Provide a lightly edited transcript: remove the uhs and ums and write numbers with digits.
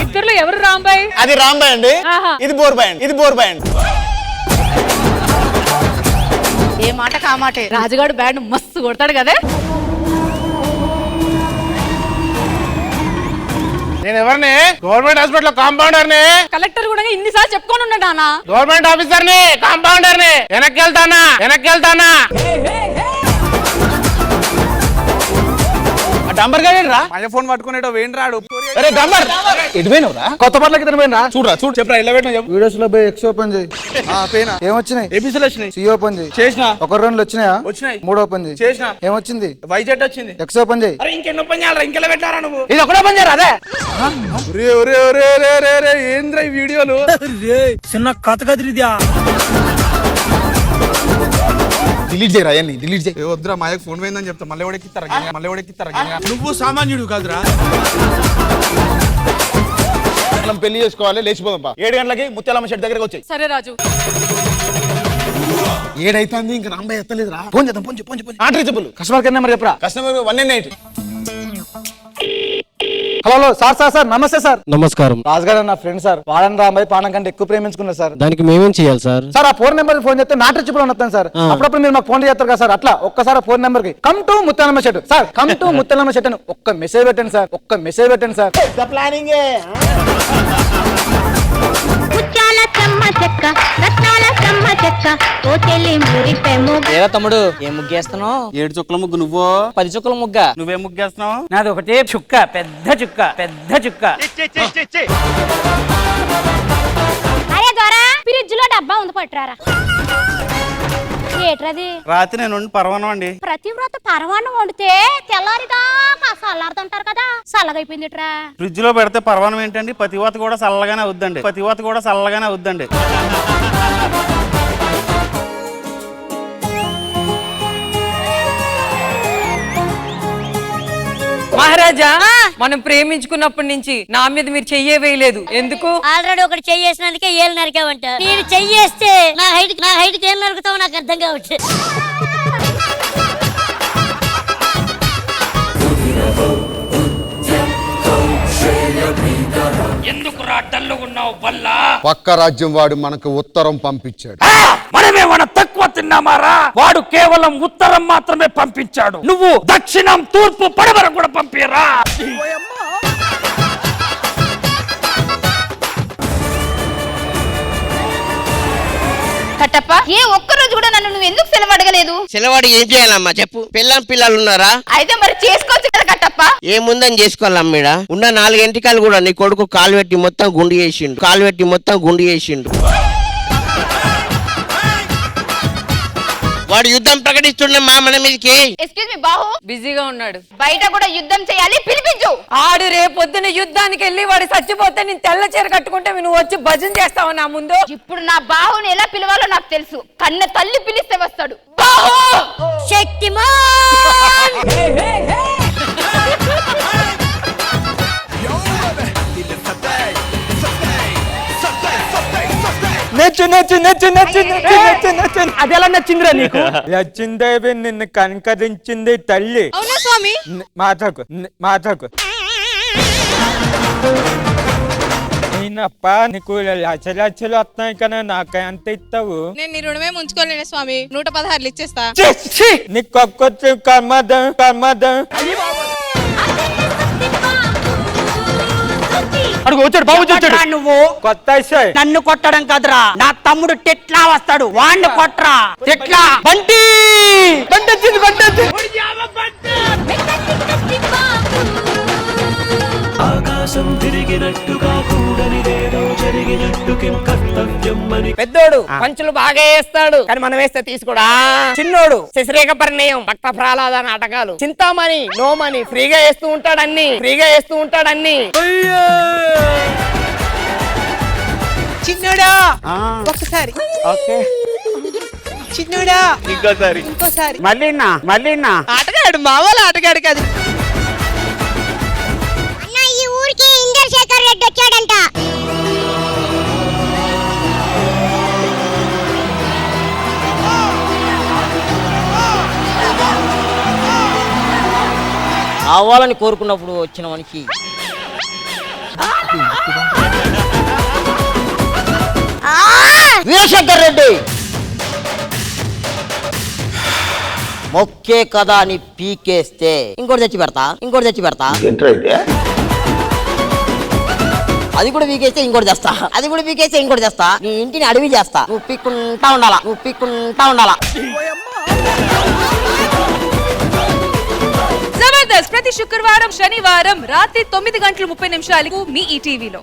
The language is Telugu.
ఇద్దరులో ఎవరు రాంబాయ్? అది రాంబాయ్ అండి, ఇది బోర్బాయ్ అండి, ఇది బోర్బాయ్ అండి. ఏ మాట కామాటే, రాజుగాడు బ్యాండ్ మస్తు కొడతాడు కదా. నేను ఎవరిని? గవర్నమెంట్ హాస్పిటల్ కాంపౌండర్ ని. కలెక్టర్ కూడా ఇన్నిసార్లు చెప్పుకొని ఉన్నాడు అన్న. గవర్నమెంట్ ఆఫీసర్ ని, కాంపౌండర్ ని. వెనక్కి వెళ్తానా డంబర్ గాడు రా, మన ఫోన్ పట్టుకునేటో వేణు రాడు. అరే డంబర్ ఎటు పోయినవురా? కొత్త పట్లకి పోయినరా? చూడరా చూడు, చెప్పరా ఇలా పెట్టినా చెప్పు. వీడియోస్ లో పోయి ఎక్స్ ఓపెన్ చేయి. పేనా ఏమొచ్చినాయి? ఏబీసీలు వచ్చినాయి. సి ఓపెన్ చేయి. చేసిన ఒక రెండు వచ్చినాయా? వచ్చినాయి. 3 ఓపెన్ చేయి. చేసిన. ఏమొచ్చింది? వైజెట్ వచ్చింది. ఎక్స్ ఓపెన్ చేయి. అరే ఇంకెన్ని ఓపెన్ చేయాలరా? ఇంకెలా పెట్టారా నువ్వు? ఇది ఒకటే పని చేయరా? అదే ఏంద్రా ఈ వీడియోలు? చిన్న కథ కదిరిద్యా. డిలీట్ చేయరా, డిలీట్ చేయి. వద్దురా, మాయకు ఫోన్ పోయిందని చెప్తా. మళ్ళీ ఎవడెక్కిస్తారా? నువ్వు సామాన్యుడు కాదురా. మనం పెళ్లి చేసుకోవాలి, లేచిపోదాం. 7 గంటలకి ముత్యాలమ్మ షెడ్ దగ్గరకు వచ్చాయి. సరే రాజు. 7 అవుతుంది, ఇంకా రాంబాయ్ ఎత్తలేదురా. ఫోన్ చేద్దాం, phone reachable. Customer care number చెప్పరా. కస్టమర్ 198. హలో సార్ నమస్తే సార్. నమస్కారం. రాజుగారు నా ఫ్రెండ్ సార్. వాడని రాంబాయ్ పానం కంటే ఎక్కువ ప్రేమించుకున్నారు సార్. దానికి మేమేం చేయాలి సార్? సార్ ఆ ఫోన్ నెంబర్ ఫోన్ చేస్తే నాట్ రీచబుల్ అని వస్తాను సార్. అప్పుడప్పుడు మీరు మాకు ఫోన్ చేస్తారు కదా సార్. అట్లా ఒక్కసారి ఫోన్ నెంబర్ కి come to Mutyalamma shed sir, come to Mutyalamma shed అని ఒక్క మెసేజ్ పెట్టండి సార్, ప్లానింగ్. ఏరా తమ్ముడు, ఏం ముగ్గేస్తున్నావు? 7 చుక్కల ముగ్గు నువ్వు, 10 చుక్కల ముగ్గ నువ్వేం ముగ్గేస్తున్నావు? నాది ఒకటే చుక్క, పెద్ద చుక్క. అరే దొరా, ఫ్రిడ్జ్ లో డబ్బా ఉంది పట్టురారా. ఏట్రది? రాత్రి నేను పరవానం అండి. ప్రతివ్రత పరవాన్నం వండితే తెల్లారిదాకా చల్లారుతుంటారు కదా, చల్లగైపోయిందిట్రా. ఫ్రిడ్జ్ లో పెడితే పరవానం ఏంటండి? పతివాత కూడా చల్లగానే అవుద్దండి. మహారాజా, మనం ప్రేమించుకున్నప్పటి నుంచి నా మీద మీరు చెయ్యే వేయలేదు, ఎందుకు? ఆల్రెడీ ఒకటి చెయ్యేసినందుకే ఏళ్ళు నరికావంట. నేను చెయ్యేస్తే నా హైట్ ఏం నరుకుతావో నాకు అర్థం కావట్లేదు. ఎందుకు రాడ్డల్లో ఉన్నావు బల్లా? పక్క రాజ్యం వాడు మనకు ఉత్తరం పంపించాడు. మనమేమన్నా తక్కువ తిన్నామారా? వాడు కేవలం ఉత్తరం మాత్రమే పంపించాడు. నువ్వు దక్షిణం, తూర్పు, పడమర కూడా పంపిరా. కట్టప్ప, ఏ ఒక్కరోజు కూడా నన్ను నువ్వు ఎందుకు సెలవు అడగలేదు? సెలవాడు ఏం చేయాలమ్మా చెప్పు? పిల్లలు ఉన్నారా? అయితే మరి చేసుకోవచ్చు కదా కట్టప్ప. ఏముందని చేసుకోవాలమ్మీడ? ఉన్న 4 ఎంటికలు కూడా నీ కొడుకు కాలు పెట్టి మొత్తం గుండు చేసిండు. వాడు యుద్ధం ప్రకటిస్తున్న మా మన మీదకి. ఎక్స్క్యూజ్ మీ బాహు, బిజీగా ఉన్నాడు. బయట కూడా యుద్ధం చేయాలి, పిలిపించు. ఆడు రేపొద్దున యుద్ధానికి వెళ్ళి వాడు చచ్చిపోతే నేను తెల్ల చీర కట్టుకుంటే నువ్వు వచ్చి భజన చేస్తావు నా ముందు. ఇప్పుడు నా బాహుని ఎలా పిలవాలో నాకు తెలుసు. కన్న తల్లి పిలిస్తే వస్తాడు. బాహు శక్తిమాన్. అదెలా నచ్చిందిరా నీకు? నచ్చిందేవి నిన్ను కనకరించింది తల్లి. అవునా స్వామి? మాతకు నేనప్ప నీకు లక్షలు వస్తున్నాయి కదా, నాకు ఎంత ఇస్తావు? నేను నీ రుణమే ముంచుకోలేను స్వామి, 116 ఇచ్చేస్తా. నీకు ఒక్కొచ్చి కర్మదం అడుగు వచ్చాడు, బాబు వచ్చాడు. నువ్వు కొత్త నన్ను కొట్టడం కాదురా, నా తమ్ముడు టెట్లా వస్తాడు, వాణ్ణి కొట్టరా. టెట్లా బంటి ఆకాశం తిరిగినట్టుగా కూడనిదేదో జరిగినట్టు కర్తవ్యం అని. పెద్దోడు పంచులు బాగా వేస్తాడు, కానీ మనం వేస్తే తీసుకోడా. చిన్నోడు శశిరేఖ పరిణయం, భక్త ప్రహ్లాద నాటకాలు, చింతామణి నోమని ఫ్రీగా వేస్తూ ఉంటాడన్ని. చిన్నోడా ఒకసారి, చిన్నోడా ఇంకోసారి. మళ్ళీ ఆటగాడు, మావాళ్ళ ఆటగాడు కాదు. ఈ ఊరికి ఇంద్రశేఖర్ రెడ్డి వచ్చాడంట. కావాలని కోరుకున్నప్పుడు వచ్చిన మనిషి. వీరశంకర్ రెడ్డి మొక్కే కదా అని పీకేస్తే ఇంకోటి తెచ్చి పెడతా, ఇంకోటి తెచ్చి పెడతా. అది కూడా పీకేస్తే ఇంకోటి తెస్తా, అది కూడా పీకేస్తే ఇంకోటి తెస్తా. నీ ఇంటిని అడవి చేస్తా, నువ్వు పీక్కుంటా ఉండాలా, నువ్వు పీక్కుంటా ఉండాలా. జబర్దస్త్ ప్రతి శుక్రవారం శనివారం రాత్రి 9:30 మీ ఈటీవీలో.